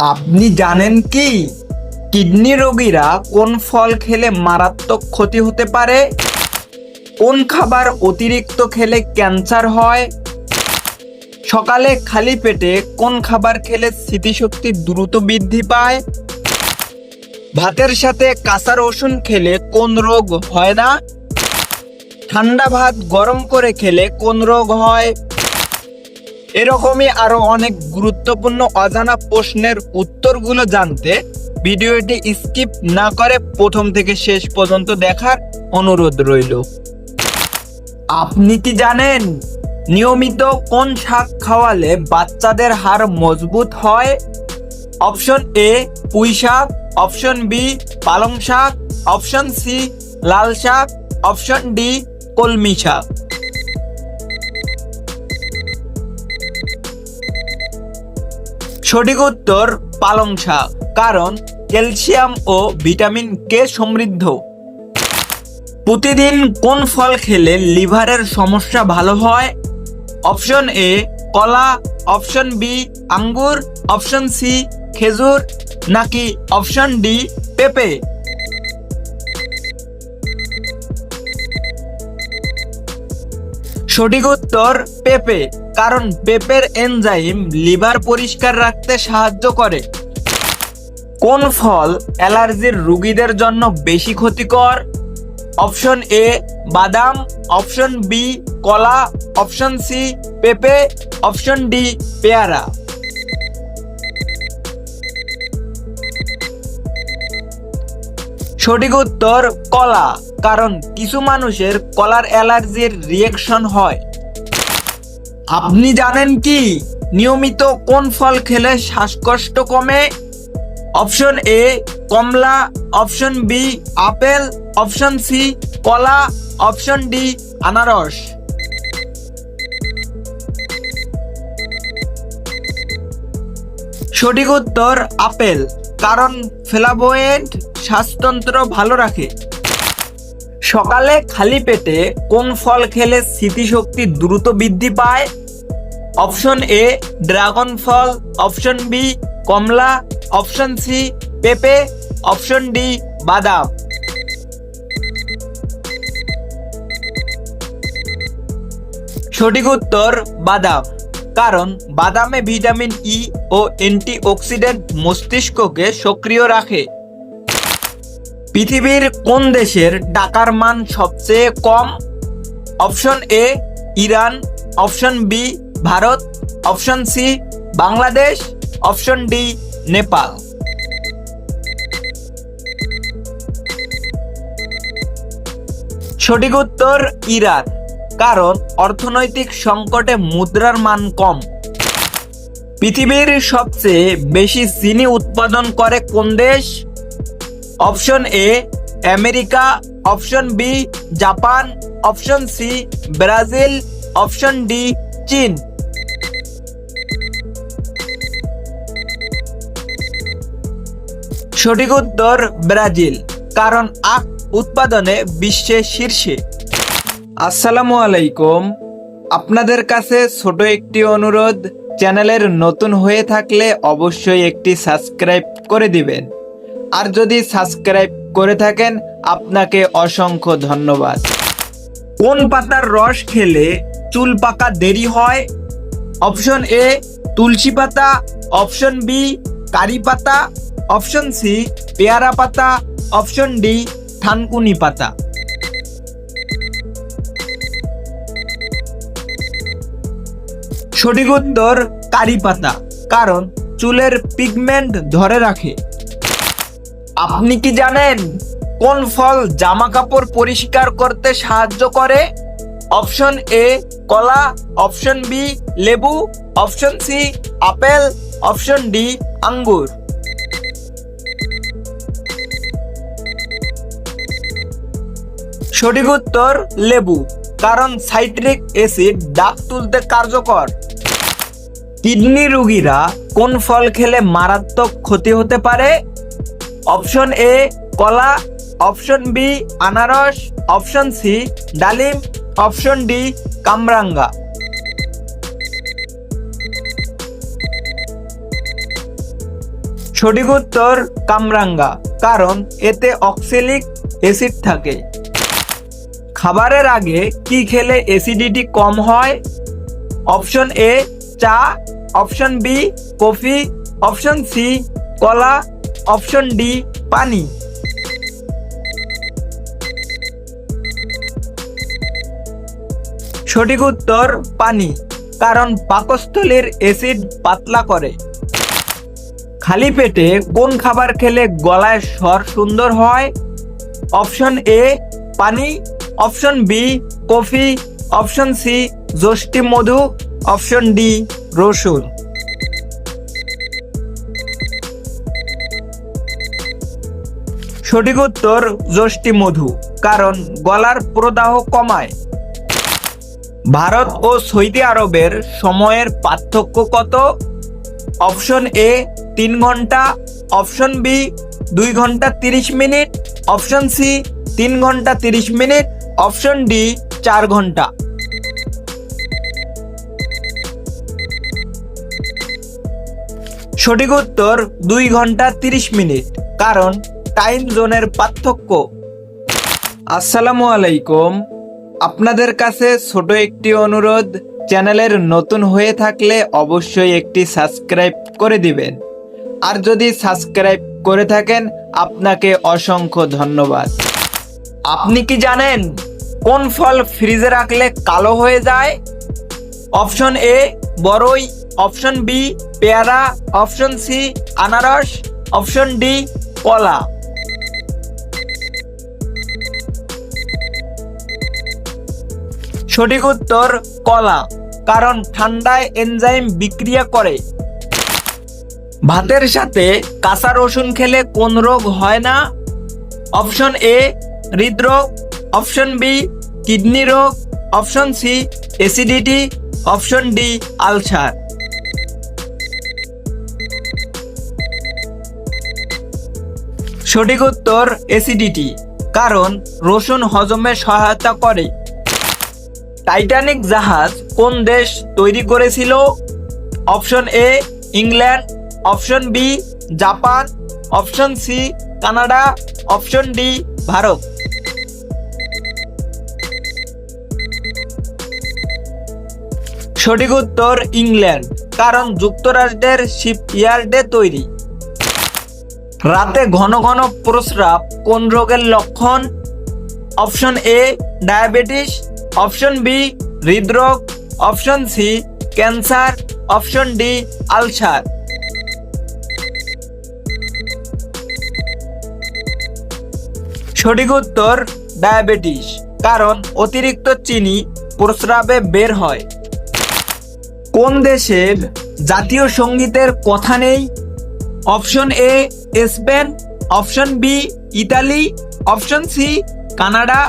আপনি জানেন কি কিডনি রোগীরা কোন ফল খেলে মারাত্মক ক্ষতি হতে পারে? কোন খাবার অতিরিক্ত খেলে ক্যান্সার হয়? সকালে খালি পেটে কোন খাবার খেলে স্মৃতিশক্তি দ্রুত বৃদ্ধি পায়? ভাতের সাথে কাঁচা রসুন খেলে কোন রোগ হয় না? ঠান্ডা ভাত গরম করে খেলে কোন রোগ হয়? এরকমই আরো অনেক গুরুত্বপূর্ণ অজানা প্রশ্নের উত্তরগুলো জানতে ভিডিওটি স্কিপ না করে প্রথম থেকে শেষ পর্যন্ত দেখার অনুরোধ রইল। আপনি কি জানেন নিয়মিত কোন শাক খাওয়ালে বাচ্চাদের হাড় মজবুত হয়? অপশন এ পুঁই শাক, অপশন বি পালং শাক, অপশন সি লাল শাক, অপশন ডি কলমি শাক। সঠিক উত্তর পালং শাক, কারণ ক্যালসিয়াম ও ভিটামিন কে সমৃদ্ধ। প্রতিদিন কোন ফল খেলে লিভারের সমস্যা ভালো হয়? অপশন এ কলা, অপশন বি আঙ্গুর, অপশন সি খেজুর, নাকি অপশন ডি পেঁপে? সঠিক উত্তর পেঁপে, কারণ পেঁপের এনজাইম লিভার পরিষ্কার রাখতে সাহায্য করে। কোন ফল অ্যালার্জির রোগীদের জন্য বেশি ক্ষতিকর? অপশন এ বাদাম, অপশন বি কলা, অপশন সি পেঁপে, অপশন ডি পেয়ারা। সঠিক উত্তর কলা, কারণ কিছু মানুষের কলার অ্যালার্জির রিয়েকশন হয়। আপনি জানেন কি নিয়মিত কোন ফল খেলে শ্বাসকষ্ট কমে? অপশন এ কমলা, অপশন বি আপেল, অপশন সি কলা, অপশন ডি আনারস। সঠিক উত্তর আপেল, কারণ ফ্লেভোয়েড শ্বাসতন্ত্র ভালো রাখে। সকালে খালি পেটে কোন ফল খেলে স্মৃতিশক্তি দ্রুত বৃদ্ধি পায়? অপশন এ ড্রাগন ফল, অপশন বি কমলা, অপশন সি পেঁপে, অপশন ডি বাদাম। সঠিক উত্তর বাদাম, কারণ বাদামে ভিটামিন ই ও অ্যান্টিঅক্সিডেন্ট মস্তিষ্ককে সক্রিয় রাখে। পৃথিবীর কোন দেশের টাকার মান সবচেয়ে কম? Option A Iran, option B Bharat, option C Bangladesh, option D Nepal. সঠিক উত্তর ইরান, কারণ অর্থনৈতিক সংকটে মুদ্রার মান কম। পৃথিবীর সবচেয়ে বেশি চিনি উৎপাদন করে কোন দেশ? Option A America, option B Japan, option C Brazil, option D চীন। সঠিক উত্তর ব্রাজিল, কারণ আখ উৎপাদনে বিশ্বের শীর্ষে। আসসালামু আলাইকুম, আপনাদের কাছে ছোট একটি অনুরোধ, চ্যানেলের নতুন হয়ে থাকলে অবশ্যই একটি সাবস্ক্রাইব করে দিবেন, আর যদি সাবস্ক্রাইব করে থাকেন আপনাকে অসংখ্য ধন্যবাদ। কোন পাতার রস খেলে চুল পাকা দেরি হয়? অপশন এ তুলসী পাতা, অপশন বি কারি পাতা, অপশন সি পেয়ারা পাতা, অপশন ডি থানকুনি পাতা। সঠিক উত্তর কারি পাতা, কারণ চুলের পিগমেন্ট ধরে রাখে। আপনি কি জানেন কোন ফল জামা কাপড় পরিষ্কার করতে সাহায্য করে? অপশন এ কলা, অপশন বি লেবু, অপশন সি আপেল, অপশন ডি আঙ্গুর। সঠিক উত্তর লেবু, কারণ সাইট্রিক অ্যাসিড দাগ তুলতে কার্যকর। কিডনি রোগীরা কোন ফল খেলে মারাত্মক ক্ষতি হতে পারে? অপশন এ কলা, অপশন বি আনারস, অপশন সি ডালিম, অপশন ডি কামরাঙ্গা। সঠিক উত্তর কামরাঙ্গা, কারণ এতে অক্সালিক অ্যাসিড থাকে। খাবারের আগে কি খেলে অ্যাসিডিটি কম হয়? অপশন এ চা, option B coffee, option C কলা, অপশন ডি পানি। সঠিক উত্তর পানি, কারণ পাকস্থলীর অ্যাসিড পাতলা করে। খালি পেটে কোন খাবার খেলে গলায় স্বর সুন্দর হয়? অপশন এ পানি, option B coffee, option C যষ্টি মধু, অপশন ডি রসুন। সঠিক উত্তর যষ্টি মধু, কারণ গলার প্রদাহ কমায়। ভারত ও সৌদি আরবের সময়ের পার্থক্য কত? অপশন এ 3 ঘন্টা, অপশন বি 2 ঘন্টা 30 মিনিট, অপশন সি 3 ঘন্টা 30 মিনিট, অপশন ডি 4 ঘন্টা। সঠিক উত্তর 2 ঘন্টা 30 মিনিট, কারণ টাইম জোনের পার্থক্য। আসসালামু আলাইকুম, আপনাদের কাছে ছোট একটি অনুরোধ, চ্যানেলের নতুন হয়ে থাকলে অবশ্যই একটি সাবস্ক্রাইব করে দিবেন। আর যদি সাবস্ক্রাইব করে থাকেন আপনাকে অসংখ্য ধন্যবাদ। আপনি কি জানেন কোন ফল ফ্রিজে রাখলে কালো হয়ে যায়? অপশন এ বরই, অপশন বি পেয়ারা, অপশন সি আনারস, অপশন ডি কলা। সঠিক উত্তর কলা, কারণ ঠান্ডায় এনজাইম বিক্রিয়া করে। ভাতের সাথে কাঁচা রসুন খেলে কোন রোগ হয় না? অপশন এ হৃদরোগ, অপশন বি কিডনি রোগ, option C acidity, option D ulcer. সঠিক উত্তর অ্যাসিডিটি, কারণ রসুন হজমে সহায়তা করে। টাইটানিক জাহাজ কোন দেশ তৈরি করেছিল? Option A England, option B Japan, option C Canada, option D Bharat. সঠিক উত্তর ইংল্যান্ড, কারণ যুক্তরাষ্ট্রের শিপইয়ার্ডে তৈরি। রাতে ঘন ঘন প্রস্রাব কোন রোগের লক্ষণ? Option A diabetes, option B হৃদরোগ, option C cancer, option D ulcer. সঠিক উত্তর ডায়াবেটিস, কারণ অতিরিক্ত চিনি প্রস্রাবে বের হয়। কোন দেশের জাতীয় সঙ্গীতের কথা নেই? Option A Spain, option B Italy, option C Canada,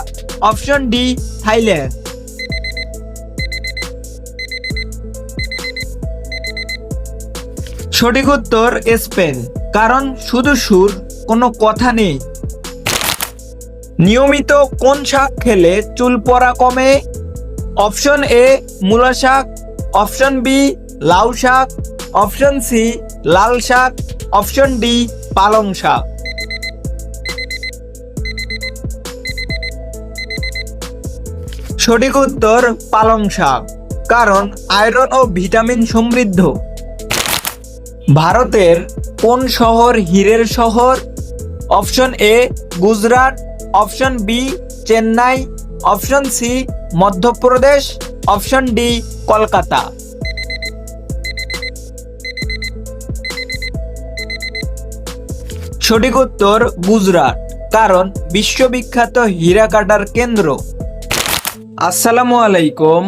option D Thailand. সঠিক উত্তর স্পেন, কারণ শুধু সুর, কোনো কথা নেই। নিয়মিত কোন শাক খেলে চুল পড়া কমে? অপশন এ মূলা শাক, অপশন বি লাউ শাক, অপশন সি লাল শাক, অপশন ডি পালং শাক। সঠিক উত্তর পালং শাক, কারণ আয়রন ও ভিটামিন সমৃদ্ধ। ভারতের কোন শহর হীরের শহর? Option A Gujarat, option B Chennai, option C Madhya Pradesh, option D Kolkata. সঠিক উত্তর গুজরাট, কারণ বিশ্ববিখ্যাত হীরা কাটার কেন্দ্র। আসসালামু আলাইকুম,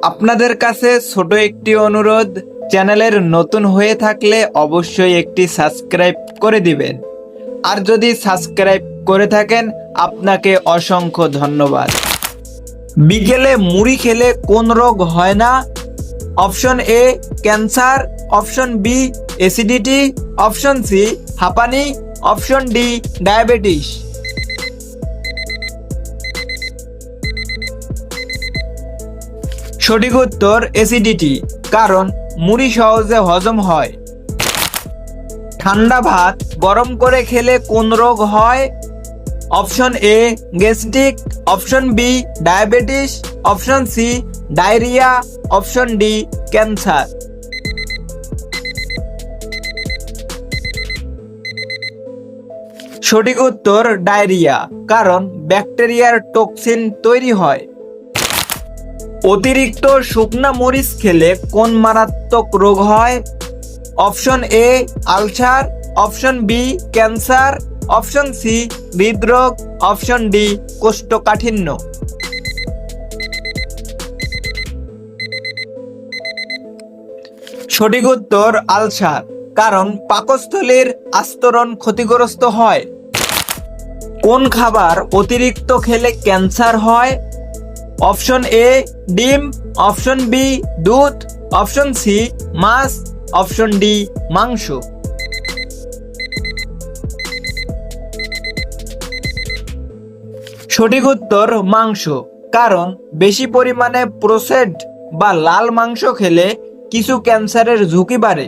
আপনাদের কাছে ছোট একটি অনুরোধ, চ্যানেলের নতুন হয়ে থাকলে অবশ্যই একটি সাবস্ক্রাইব করে দিবেন। আর যদি সাবস্ক্রাইব করে থাকেন আপনাকে অসংখ্য ধন্যবাদ। বিকেলে মুড়ি খেলে কোন রোগ হয় না? Option A cancer, option B acidity, option C হাঁপানি, অপশন ডি ডায়াবেটিস। সঠিক উত্তর অ্যাসিডিটি, কারণ মুড়ি সহজে হজম হয়। ঠান্ডা ভাত গরম করে খেলে কোন রোগ হয়? Option A gastric, option B diabetes, option C diarrhoea, option D cancer. সঠিক উত্তর ডায়রিয়া, কারণ ব্যাকটেরিয়ার টক্সিন তৈরি হয়। অতিরিক্ত শুকনা মরিচ খেলে কোন মারাত্মক রোগ হয়? Option A ulcer, option B cancer, option C হৃদরোগ, অপশন ডি কোষ্ঠকাঠিন্য। সঠিক উত্তর আলসার, কারণ পাকস্থলীর আস্তরণ ক্ষতিগ্রস্ত হয়। কোন খাবার অতিরিক্ত খেলে ক্যান্সার হয়? অপশন এ ডিম, অপশন বি দুধ, অপশন সি মাছ, অপশন ডি মাংস। সঠিক উত্তর মাংস, কারণ বেশি পরিমাণে প্রসেসড বা লাল মাংস খেলে কিছু ক্যান্সারের ঝুঁকি বাড়ে।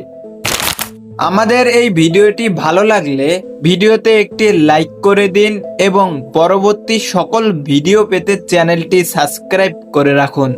আমাদের এই ভিডিওটি ভালো লাগলে ভিডিওতে একটি লাইক করে দিন এবং পরবর্তী সকল ভিডিও পেতে চ্যানেলটি সাবস্ক্রাইব করে রাখুন।